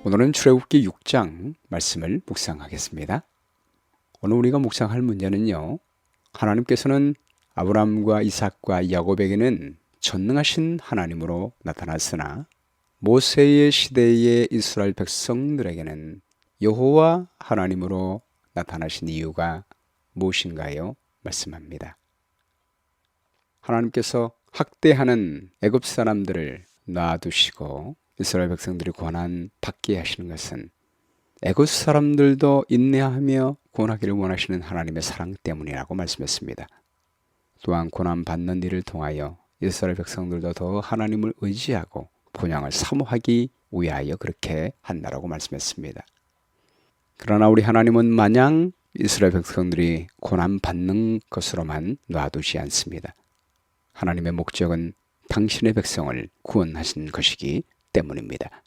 오늘은 출애굽기 6장 말씀을 묵상하겠습니다. 오늘 우리가 묵상할 문제는요, 하나님께서는 아브라함과 이삭과 야곱에게는 전능하신 하나님으로 나타났으나 모세의 시대의 이스라엘 백성들에게는 여호와 하나님으로 나타나신 이유가 무엇인가요? 말씀합니다. 하나님께서 학대하는 애굽 사람들을 놔두시고 이스라엘 백성들이 고난 받게 하시는 것은 애굽 사람들도 인내하며 구원하기를 원하시는 하나님의 사랑 때문이라고 말씀했습니다. 또한 고난 받는 일을 통하여 이스라엘 백성들도 더 하나님을 의지하고 본향을 사모하기 위하여 그렇게 한다라고 말씀했습니다. 그러나 우리 하나님은 마냥 이스라엘 백성들이 고난 받는 것으로만 놔두지 않습니다. 하나님의 목적은 당신의 백성을 구원하신 것이기 때문입니다.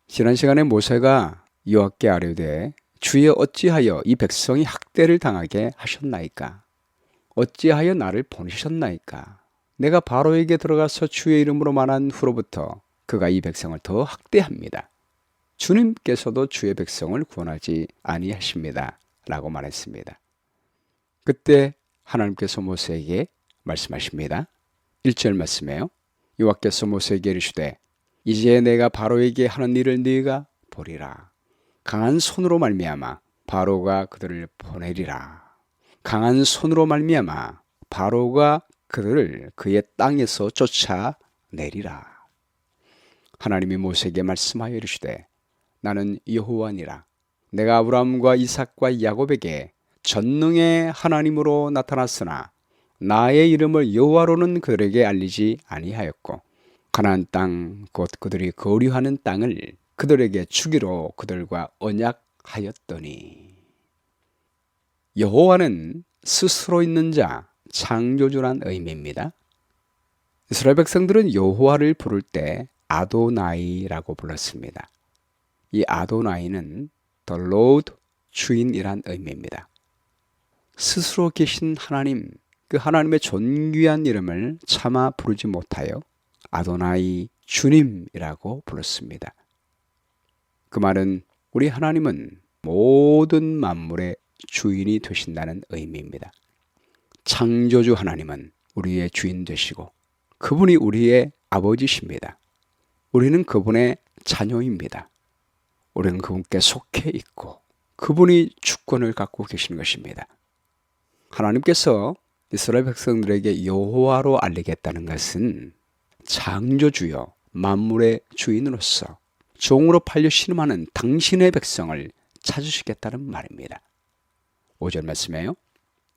지난 시간에 모세가 여호와께 아뢰되 주여 어찌하여 이 백성이 학대를 당하게 하셨나이까? 어찌하여 나를 보내셨나이까? 내가 바로에게 들어가서 주의 이름으로 말한 후로부터 그가 이 백성을 더 학대합니다. 주님께서도 주의 백성을 구원하지 아니하십니다. 라고 말했습니다. 그때 하나님께서 모세에게 말씀하십니다. 1절 말씀에요. 여호와께서 모세에게 이르시되 이제 내가 바로에게 하는 일을 네가 보리라. 강한 손으로 말미암아 바로가 그들을 보내리라. 강한 손으로 말미암아 바로가 그들을 그의 땅에서 쫓아내리라. 하나님이 모세에게 말씀하여 이르시되 나는 여호와니라. 내가 아브라함과 이삭과 야곱에게 전능의 하나님으로 나타났으나 나의 이름을 여호와로는 그들에게 알리지 아니하였고 가나안 땅 곧 그들이 거류하는 땅을 그들에게 주기로 그들과 언약하였더니. 여호와는 스스로 있는 자, 창조주란 의미입니다. 이스라엘 백성들은 여호와를 부를 때 아도나이라고 불렀습니다. 이 아도나이는 The Lord, 주인이란 의미입니다. 스스로 계신 하나님, 그 하나님의 존귀한 이름을 차마 부르지 못하여 아도나이 주님이라고 불렀습니다. 그 말은 우리 하나님은 모든 만물의 주인이 되신다는 의미입니다. 창조주 하나님은 우리의 주인 되시고 그분이 우리의 아버지십니다. 우리는 그분의 자녀입니다. 우리는 그분께 속해 있고 그분이 주권을 갖고 계시는 것입니다. 하나님께서 이스라엘 백성들에게 여호와로 알리겠다는 것은 창조주여 만물의 주인으로서 종으로 팔려 신음하는 당신의 백성을 찾으시겠다는 말입니다. 5절 말씀에요.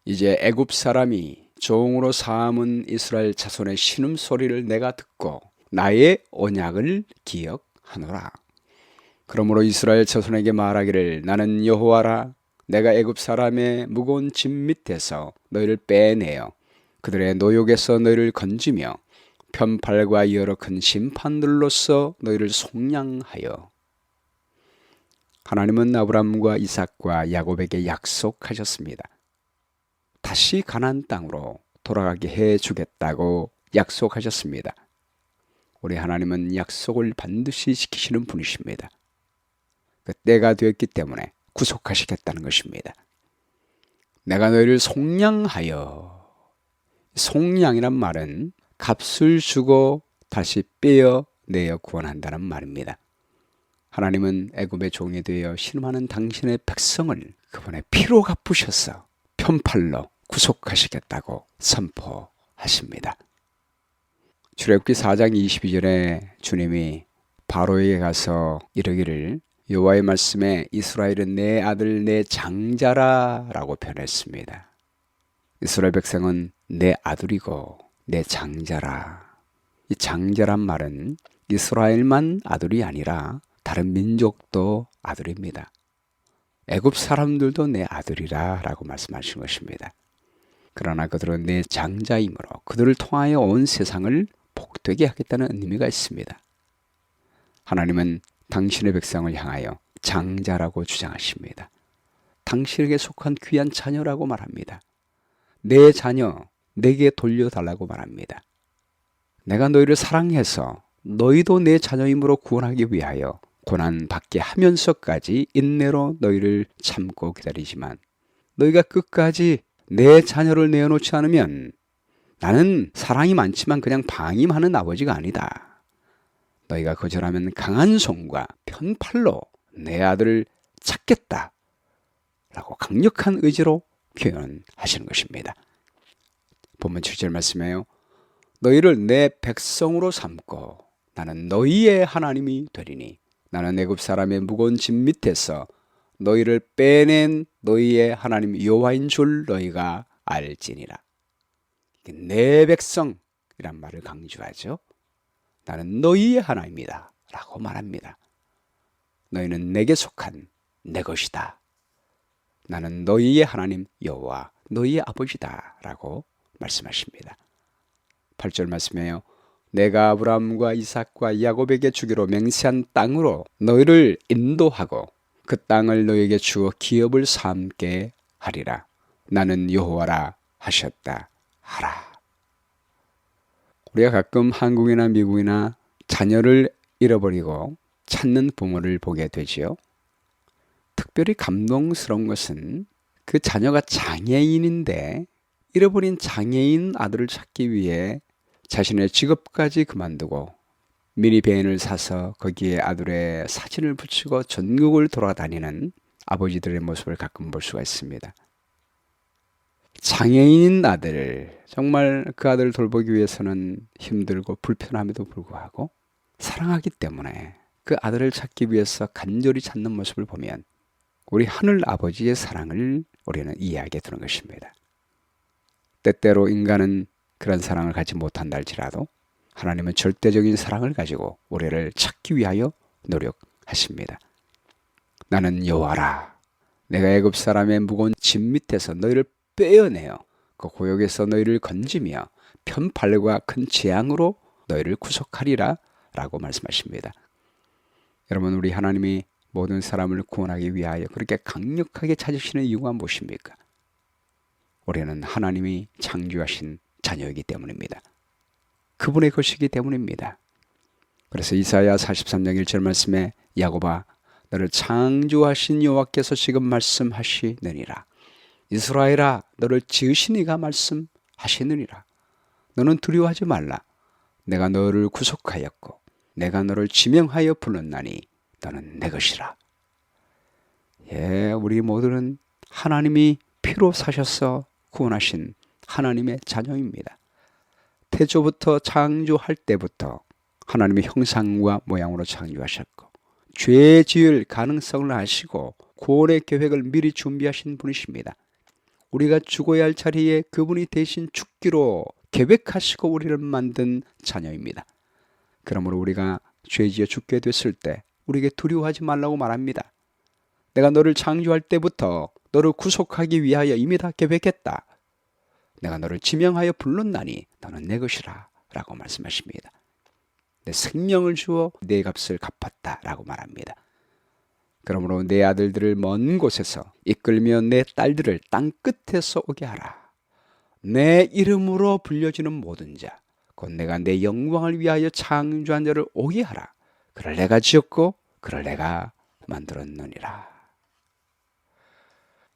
이제 애굽 사람이 종으로 삼은 이스라엘 자손의 신음소리를 내가 듣고 나의 언약을 기억하노라. 그러므로 이스라엘 자손에게 말하기를 나는 여호와라. 내가 애굽 사람의 무거운 짐 밑에서 너희를 빼내어 그들의 노역에서 너희를 건지며 편팔과 여러 큰 심판들로서 너희를 속량하여. 하나님은 아브라함과 이삭과 야곱에게 약속하셨습니다. 다시 가나안 땅으로 돌아가게 해주겠다고 약속하셨습니다. 우리 하나님은 약속을 반드시 지키시는 분이십니다. 그 때가 되었기 때문에 구속하시겠다는 것입니다. 내가 너희를 속량하여. 속량이란 말은 값을 주고 다시 빼어내어 구원한다는 말입니다. 하나님은 애굽의 종이 되어 신음하는 당신의 백성을 그분의 피로 갚으셔서 편팔로 구속하시겠다고 선포하십니다. 출애굽기 4장 22절에 주님이 바로에게 가서 이르기를 여호와의 말씀에 이스라엘은 내 아들 내 장자라 라고 표현했습니다. 이스라엘 백성은 내 아들이고 내 장자라. 이 장자란 말은 이스라엘만 아들이 아니라 다른 민족도 아들입니다. 애굽 사람들도 내 아들이라 라고 말씀하신 것입니다. 그러나 그들은 내 장자이므로 그들을 통하여 온 세상을 복되게 하겠다는 의미가 있습니다. 하나님은 당신의 백성을 향하여 장자라고 주장하십니다. 당신에게 속한 귀한 자녀라고 말합니다. 내 자녀, 내게 돌려달라고 말합니다. 내가 너희를 사랑해서 너희도 내 자녀임으로 구원하기 위하여 고난 받게 하면서까지 인내로 너희를 참고 기다리지만 너희가 끝까지 내 자녀를 내어놓지 않으면 나는 사랑이 많지만 그냥 방임하는 아버지가 아니다. 너희가 거절하면 강한 손과 편팔로 내 아들을 찾겠다. 라고 강력한 의지로 표현하시는 것입니다. 본문 7절 말씀에요. 너희를 내 백성으로 삼고 나는 너희의 하나님이 되리니 나는 애굽 사람의 무거운 짐 밑에서 너희를 빼낸 너희의 하나님 여호와인 줄 너희가 알지니라. 내 백성이란 말을 강조하죠. 나는 너희의 하나님이다 라고 말합니다. 너희는 내게 속한 내 것이다. 나는 너희의 하나님 여호와 너희의 아버지다 라고 말씀하십니다. 8절 말씀에요. 내가 아브라함과 이삭과 야곱에게 주기로 맹세한 땅으로 너희를 인도하고 그 땅을 너희에게 주어 기업을 삼게 하리라. 나는 여호와라 하셨다 하라. 우리가 가끔 한국이나 미국이나 자녀를 잃어버리고 찾는 부모를 보게 되지요. 특별히 감동스러운 것은 그 자녀가 장애인인데 잃어버린 장애인 아들을 찾기 위해 자신의 직업까지 그만두고 미니밴을 사서 거기에 아들의 사진을 붙이고 전국을 돌아다니는 아버지들의 모습을 가끔 볼 수가 있습니다. 장애인인 아들을 정말 그 아들을 돌보기 위해서는 힘들고 불편함에도 불구하고 사랑하기 때문에 그 아들을 찾기 위해서 간절히 찾는 모습을 보면 우리 하늘 아버지의 사랑을 우리는 이해하게 되는 것입니다. 때때로 인간은 그런 사랑을 갖지 못한다 할지라도 하나님은 절대적인 사랑을 가지고 우리를 찾기 위하여 노력하십니다. 나는 여호와라. 내가 애굽 사람의 무거운 짐 밑에서 너희를 빼어내어 그 고역에서 너희를 건지며 편팔과 큰 재앙으로 너희를 구속하리라 라고 말씀하십니다. 여러분, 우리 하나님이 모든 사람을 구원하기 위하여 그렇게 강력하게 찾으시는 이유가 무엇입니까? 우리는 하나님이 창조하신 자녀이기 때문입니다. 그분의 것이기 때문입니다. 그래서 이사야 43장 1절 말씀에 야곱아 너를 창조하신 여호와께서 지금 말씀하시느니라. 이스라엘아 너를 지으신 이가 말씀하시느니라. 너는 두려워하지 말라. 내가 너를 구속하였고 내가 너를 지명하여 불렀나니 너는 내 것이라. 예, 우리 모두는 하나님이 피로 사셔서 구원하신 하나님의 자녀입니다. 태초부터 창조할 때부터 하나님의 형상과 모양으로 창조하셨고 죄 지을 가능성을 아시고 구원의 계획을 미리 준비하신 분이십니다. 우리가 죽어야 할 자리에 그분이 대신 죽기로 계획하시고 우리를 만든 자녀입니다. 그러므로 우리가 죄 지어 죽게 됐을 때 우리에게 두려워하지 말라고 말합니다. 내가 너를 창조할 때부터 너를 구속하기 위하여 이미 다 계획했다. 내가 너를 지명하여 불렀나니 너는 내 것이라 라고 말씀하십니다. 내 생명을 주어 내 값을 갚았다 라고 말합니다. 그러므로 내 아들들을 먼 곳에서 이끌며 내 딸들을 땅 끝에서 오게 하라. 내 이름으로 불려지는 모든 자 곧 내가 내 영광을 위하여 창조한 자를 오게 하라. 그를 내가 지었고 그를 내가 만들었느니라.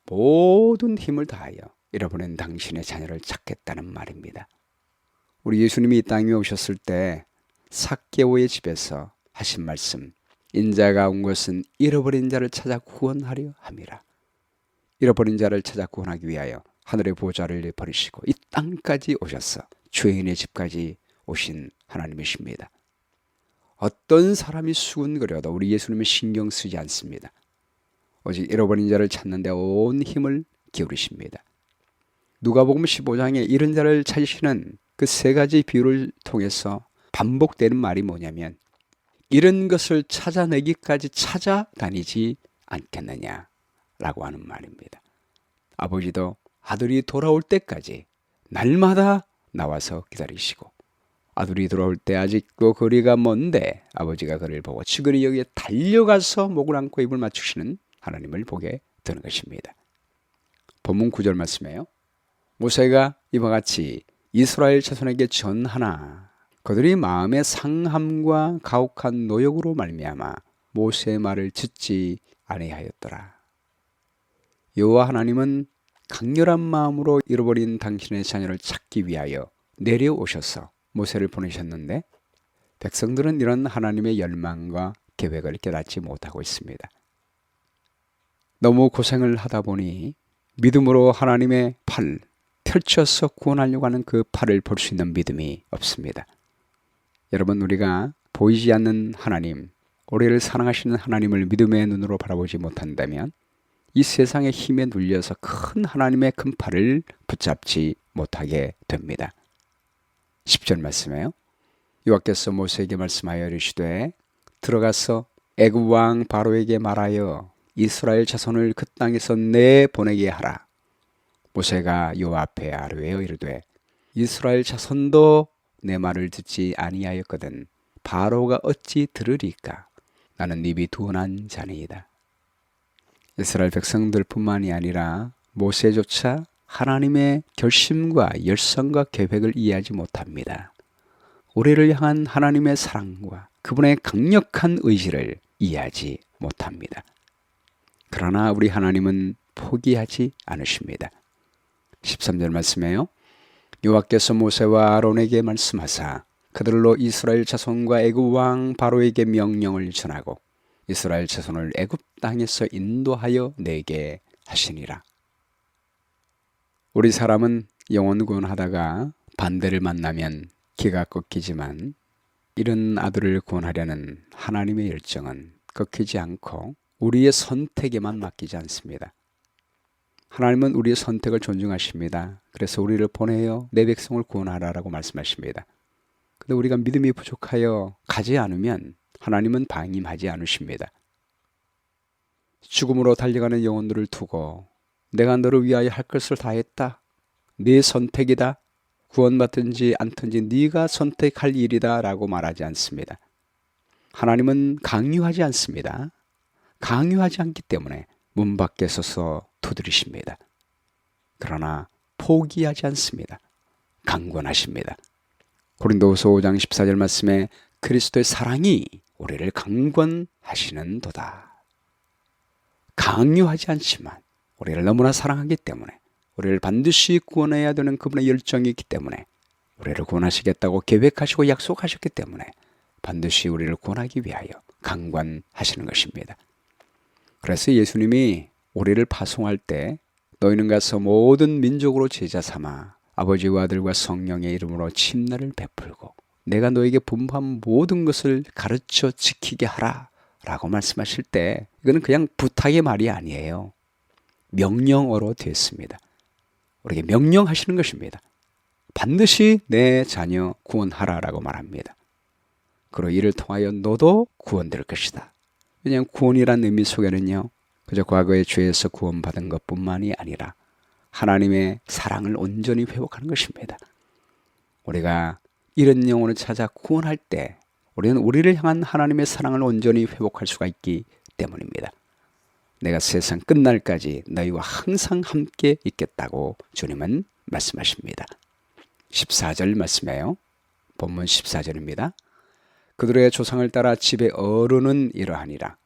모든 힘을 다하여 잃어버린 당신의 자녀를 찾겠다는 말입니다. 우리 예수님이 이 땅에 오셨을 때 삭개오의 집에서 하신 말씀, 인자가 온 것은 잃어버린 자를 찾아 구원하려 함이라. 잃어버린 자를 찾아 구원하기 위하여 하늘의 보좌를 버리시고 이 땅까지 오셔서 죄인의 집까지 오신 하나님이십니다. 어떤 사람이 수군거려도 우리 예수님은 신경 쓰지 않습니다. 오직 잃어버린 자를 찾는 데 온 힘을 기울이십니다. 누가복음 15장에 잃은 자를 찾으시는 그 세 가지 비유를 통해서 반복되는 말이 뭐냐면 잃은 것을 찾아내기까지 찾아다니지 않겠느냐라고 하는 말입니다. 아버지도 아들이 돌아올 때까지 날마다 나와서 기다리시고 아들이 돌아올 때 아직도 거리가 먼데 아버지가 그를 보고 지그리 여기에 달려가서 목을 안고 입을 맞추시는 하나님을 보게 되는 것입니다. 본문 9절 말씀이에요. 모세가 이와 같이 이스라엘 자손에게 전하나 그들이 마음의 상함과 가혹한 노역으로 말미암아 모세의 말을 듣지 아니하였더라. 여호와 하나님은 강렬한 마음으로 잃어버린 당신의 자녀를 찾기 위하여 내려오셔서 모세를 보내셨는데 백성들은 이런 하나님의 열망과 계획을 깨닫지 못하고 있습니다. 너무 고생을 하다 보니 믿음으로 하나님의 팔, 펼쳐서 구원하려고 하는 그 팔을 볼 수 있는 믿음이 없습니다. 여러분, 우리가 보이지 않는 하나님, 우리를 사랑하시는 하나님을 믿음의 눈으로 바라보지 못한다면 이 세상의 힘에 눌려서 큰 하나님의 큰 팔을 붙잡지 못하게 됩니다. 10절 말씀에요. 여호와께서 모세에게 말씀하여 이르시되 들어가서 애굽 왕 바로에게 말하여 이스라엘 자손을 그 땅에서 내보내게 하라. 모세가 여호와 앞에 아뢰어 이르되 이스라엘 자손도 내 말을 듣지 아니하였거든 바로가 어찌 들으리까? 나는 입이 둔한 자니이다. 이스라엘 백성들뿐만이 아니라 모세조차 하나님의 결심과 열성과 계획을 이해하지 못합니다. 우리를 향한 하나님의 사랑과 그분의 강력한 의지를 이해하지 못합니다. 그러나 우리 하나님은 포기하지 않으십니다. 13절 말씀에요. 여호와께서 모세와 아론에게 말씀하사 그들로 이스라엘 자손과 애굽 왕 바로에게 명령을 전하고 이스라엘 자손을 애굽 땅에서 인도하여 내게 하시니라. 우리 사람은 영혼 구원하다가 반대를 만나면 기가 꺾이지만 이런 아들을 구원하려는 하나님의 열정은 꺾이지 않고 우리의 선택에만 맡기지 않습니다. 하나님은 우리의 선택을 존중하십니다. 그래서 우리를 보내어 내 백성을 구원하라라고 말씀하십니다. 근데 우리가 믿음이 부족하여 가지 않으면 하나님은 방임하지 않으십니다. 죽음으로 달려가는 영혼들을 두고 내가 너를 위하여 할 것을 다 했다. 네 선택이다. 구원받든지 않든지 네가 선택할 일이다 라고 말하지 않습니다. 하나님은 강요하지 않습니다. 강요하지 않기 때문에 문 밖에 서서 두드리십니다. 그러나 포기하지 않습니다. 강권하십니다. 고린도후서 5장 14절 말씀에 그리스도의 사랑이 우리를 강권하시는도다. 강요하지 않지만 우리를 너무나 사랑하기 때문에 우리를 반드시 구원해야 되는 그분의 열정이 있기 때문에 우리를 구원하시겠다고 계획하시고 약속하셨기 때문에 반드시 우리를 구원하기 위하여 강권하시는 것입니다. 그래서 예수님이 우리를 파송할 때 너희는 가서 모든 민족으로 제자 삼아 아버지와 아들과 성령의 이름으로 침례를 베풀고 내가 너에게 분부한 모든 것을 가르쳐 지키게 하라 라고 말씀하실 때 이거는 그냥 부탁의 말이 아니에요. 명령어로 되었습니다. 우리에게 명령하시는 것입니다. 반드시 내 자녀 구원하라라고 말합니다. 그리고 이를 통하여 너도 구원될 것이다. 왜냐하면 구원이라는 의미 속에는요, 그저 과거의 죄에서 구원받은 것뿐만이 아니라 하나님의 사랑을 온전히 회복하는 것입니다. 우리가 이런 영혼을 찾아 구원할 때 우리는 우리를 향한 하나님의 사랑을 온전히 회복할 수가 있기 때문입니다. 내가 세상 끝날까지 너희와 항상 함께 있겠다고 주님은 말씀하십니다. 14절 말씀이에요. 본문 14절입니다. 그들의 조상을 따라 집의 어른은 이러하니라.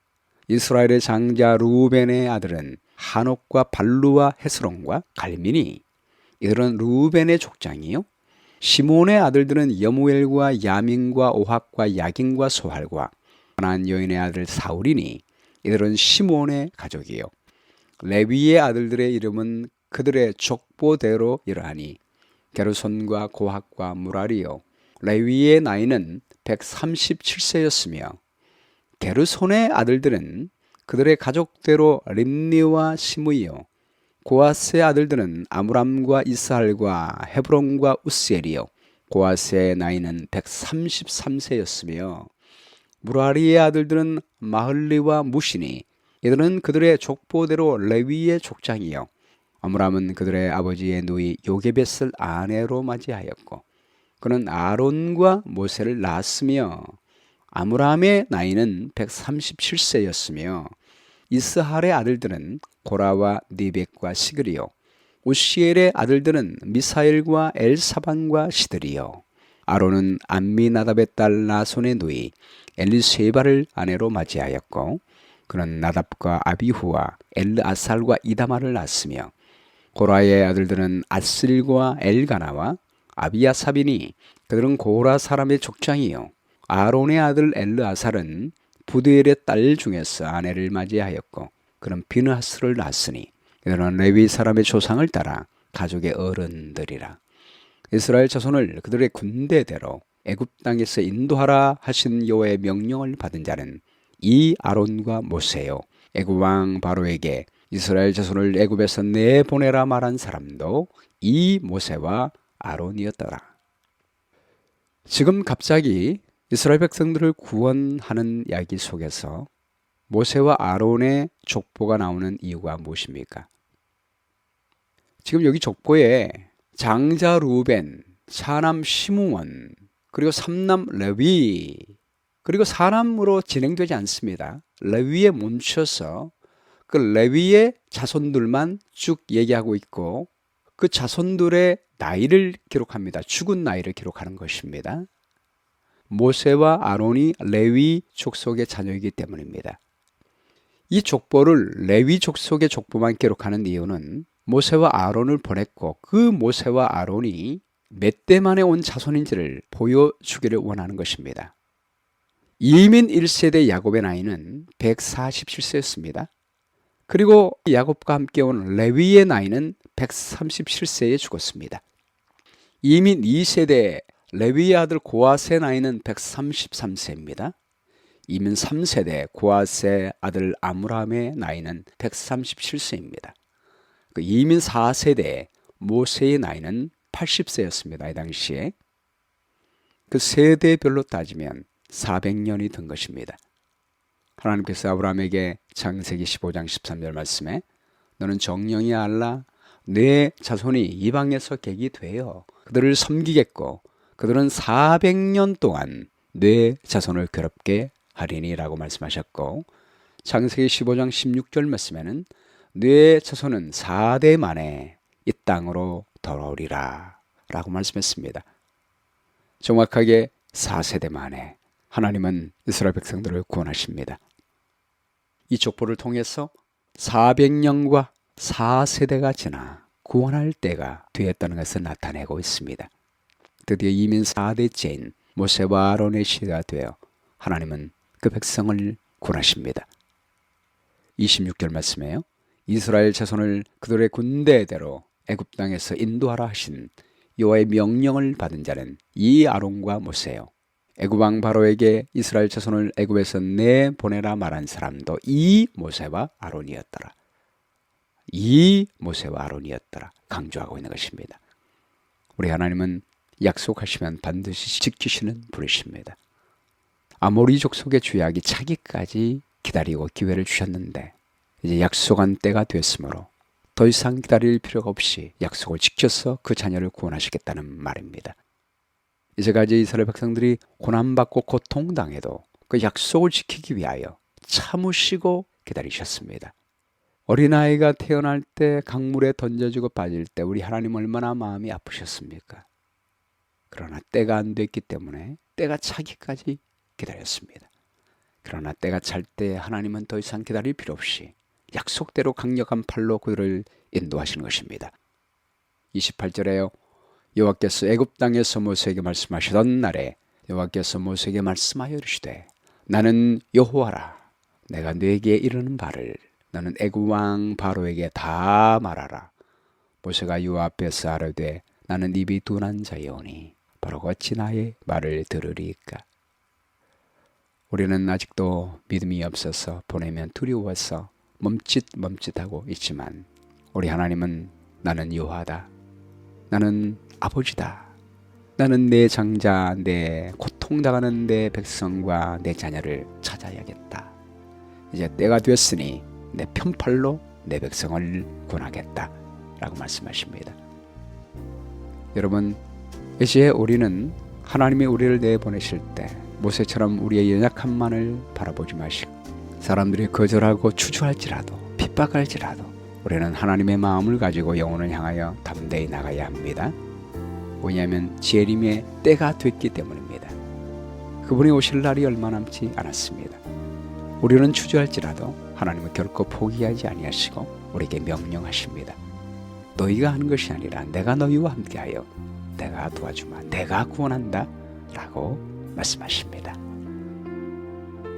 이스라엘의 장자 루벤의 아들은 한옥과 발루와 헤스론과 갈미니 이들은 루벤의 족장이요. 시몬의 아들들은 여무엘과 야민과 오합과 야긴과 소할과 가나안 여인의 아들 사울이니 이들은 시몬의 가족이요. 레위의 아들들의 이름은 그들의 족보대로 이러하니 게르손과 고학과 무라리요. 레위의 나이는 137세였으며 게르손의 아들들은 그들의 가족대로 림니와 시므이요. 고아스의 아들들은 아므람과 이스할과 헤브론과 우스엘이요. 고아스의 나이는 133세였으며 무라리의 아들들은 마흘리와 무시니 이들은 그들의 족보대로 레위의 족장이요. 아므람은 그들의 아버지의 누이 요게벳을 아내로 맞이하였고 그는 아론과 모세를 낳았으며 아므람의 나이는 137세였으며 이스할의 아들들은 고라와 니벡과 시그리요. 우시엘의 아들들은 미사엘과 엘사반과 시드리요. 아론은 암미나답의 딸 나손의 누이 엘리세바를 아내로 맞이하였고 그는 나답과 아비후와 엘르아살과 이다말을 낳았으며 고라의 아들들은 아슬과 엘가나와 아비야삽이니 그들은 고라 사람의 족장이요 아론의 아들 엘르아살은 부드엘의 딸 중에서 아내를 맞이하였고 그는 비느하스를 낳았으니 그들은 레위 사람의 조상을 따라 가족의 어른들이라. 이스라엘 자손을 그들의 군대대로 애굽 땅에서 인도하라 하신 여호와의 명령을 받은 자는 이 아론과 모세요. 애굽 왕 바로에게 이스라엘 자손을 애굽에서 내보내라 말한 사람도 이 모세와 아론이었더라. 지금 갑자기 이스라엘 백성들을 구원하는 이야기 속에서 모세와 아론의 족보가 나오는 이유가 무엇입니까? 지금 여기 족보에 장자 루벤, 차남 시므온, 그리고 삼남 레위, 그리고 사남으로 진행되지 않습니다. 레위에 멈춰서 그 레위의 자손들만 쭉 얘기하고 있고 그 자손들의 나이를 기록합니다. 죽은 나이를 기록하는 것입니다. 모세와 아론이 레위 족속의 자녀이기 때문입니다. 이 족보를 레위 족속의 족보만 기록하는 이유는 모세와 아론을 보냈고 그 모세와 아론이 몇 대 만에 온 자손인지를 보여주기를 원하는 것입니다. 이민 1세대 야곱의 나이는 147세였습니다. 그리고 야곱과 함께 온 레위의 나이는 137세에 죽었습니다. 이민 2세대 레위의 아들 고아스의 나이는 133세입니다. 이민 3세대 고아스의 아들 아므람의 나이는 137세입니다. 그 이민 4세대 모세의 나이는 80세였습니다. 이 당시에. 그 세대별로 따지면 400년이 된 것입니다. 하나님께서 아브라함에게 창세기 15장 13절 말씀에 너는 정령이 알라 내 자손이 이방에서 객이 되어 그들을 섬기겠고 그들은 400년 동안 내 자손을 괴롭게 하리니 라고 말씀하셨고 창세기 15장 16절 말씀에는 내 자손은 4대 만에 이 땅으로 돌아오리라 라고 말씀했습니다. 정확하게 4세대 만에 하나님은 이스라엘 백성들을 구원하십니다. 이 족보를 통해서 400년과 4세대가 지나 구원할 때가 되었다는 것을 나타내고 있습니다. 드디어 이민 4대째인 모세와 아론의 시대가 되어 하나님은 그 백성을 구원하십니다. 26절 말씀에요. 이스라엘 자손을 그들의 군대대로 애굽 땅에서 인도하라 하신 여호와의 명령을 받은 자는 이 아론과 모세요. 애굽 왕 바로에게 이스라엘 자손을 애굽에서 내보내라 말한 사람도 이 모세와 아론이었더라. 이 모세와 아론이었더라. 강조하고 있는 것입니다. 우리 하나님은 약속하시면 반드시 지키시는 분이십니다. 아모리 족속의 죄악이 차기까지 기다리고 기회를 주셨는데 이제 약속한 때가 됐으므로 더 이상 기다릴 필요가 없이 약속을 지켜서 그 자녀를 구원하시겠다는 말입니다. 이제까지 이스라엘 백성들이 고난받고 고통당해도 그 약속을 지키기 위하여 참으시고 기다리셨습니다. 어린아이가 태어날 때 강물에 던져지고 빠질 때 우리 하나님 얼마나 마음이 아프셨습니까? 그러나 때가 안 됐기 때문에 때가 차기까지 기다렸습니다. 그러나 때가 찰 때 하나님은 더 이상 기다릴 필요 없이 약속대로 강력한 팔로 그들을 인도하시는 것입니다. 28절에요. 여호와께서 애굽 땅에서 모세에게 말씀하시던 날에 여호와께서 모세에게 말씀하여 이르시되 나는 여호와라. 내가 네게 이르는 바를 너는 애굽 왕 바로에게 다 말하라. 모세가 여호와 앞에서 아뢰되 나는 입이 둔한 자여오니 바로가 어찌 나의 말을 들으리까. 우리는 아직도 믿음이 없어서 보내면 두려워서 멈칫멈칫하고 있지만 우리 하나님은 나는 여호와다. 나는 아버지다. 나는 내 장자, 내 고통당하는 내 백성과 내 자녀를 찾아야겠다. 이제 때가 됐으니 내 편팔로 내 백성을 구원하겠다 라고 말씀하십니다. 여러분, 이제 우리는 하나님이 우리를 내보내실 때 모세처럼 우리의 연약함만을 바라보지 마시고 사람들이 거절하고 추주할지라도 핍박할지라도 우리는 하나님의 마음을 가지고 영혼을 향하여 담대히 나가야 합니다. 왜냐하면 재림의 때가 됐기 때문입니다. 그분이 오실 날이 얼마 남지 않았습니다. 우리는 주저할지라도 하나님은 결코 포기하지 아니하시고 우리에게 명령하십니다. 너희가 하는 것이 아니라 내가 너희와 함께하여 내가 도와주마, 내가 구원한다 라고 말씀하십니다.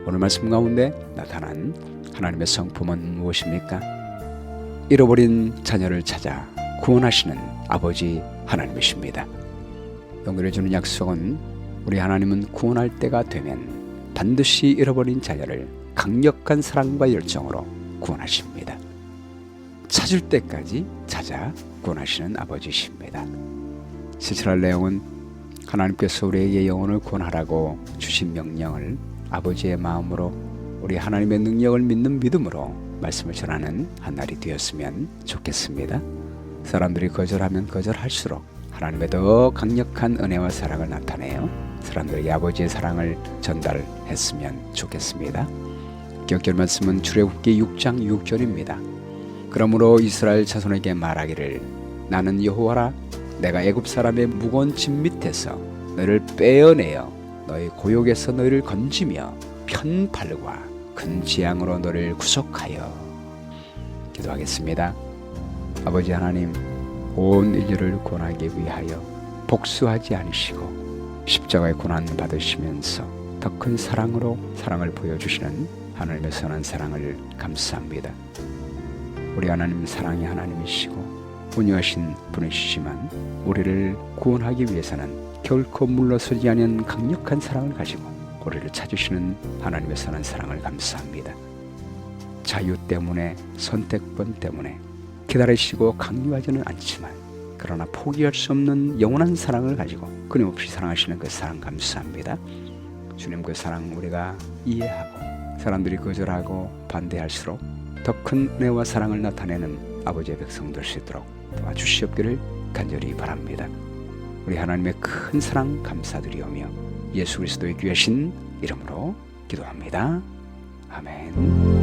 오늘 말씀 가운데 나타난 하나님의 성품은 무엇입니까? 잃어버린 자녀를 찾아 구원하시는 아버지 하나님이십니다. 용기를 주는 약속은 우리 하나님은 구원할 때가 되면 반드시 잃어버린 자녀를 강력한 사랑과 열정으로 구원하십니다. 찾을 때까지 찾아 구원하시는 아버지십니다. 시찰할 내용은 하나님께서 우리에게 영혼을 구원하라고 주신 명령을 아버지의 마음으로 우리 하나님의 능력을 믿는 믿음으로 말씀을 전하는 한 날이 되었으면 좋겠습니다. 사람들이 거절하면 거절할수록 하나님의 더 강력한 은혜와 사랑을 나타내어 사람들에게 아버지의 사랑을 전달했으면 좋겠습니다. 기억될 말씀은 출애굽기 6장 6절입니다. 그러므로 이스라엘 자손에게 말하기를 나는 여호와라 내가 애굽 사람의 무거운 짐 밑에서 너희를 빼어내어 너희 고욕에서 너희를 건지며 편팔과 큰 재앙으로 너희를 구속하여. 기도하겠습니다. 아버지 하나님, 온 인류를 구원하기 위하여 복수하지 않으시고 십자가의 고난 받으시면서 더 큰 사랑으로 사랑을 보여주시는 하나님의 선한 사랑을 감사합니다. 우리 하나님 사랑의 하나님이시고 온유하신 분이시지만 우리를 구원하기 위해서는 결코 물러서지 않는 강력한 사랑을 가지고 우리를 찾으시는 하나님의 선한 사랑을 감사합니다. 자유 때문에, 선택권 때문에 기다리시고 강요하지는 않지만 그러나 포기할 수 없는 영원한 사랑을 가지고 끊임없이 사랑하시는 그 사랑 감사합니다. 주님, 그 사랑 우리가 이해하고 사람들이 거절하고 반대할수록 더 큰 은혜와 사랑을 나타내는 아버지의 백성 될 수 있도록 도와주시옵기를 간절히 바랍니다. 우리 하나님의 큰 사랑 감사드리오며 예수 그리스도의 귀하신 이름으로 기도합니다. 아멘.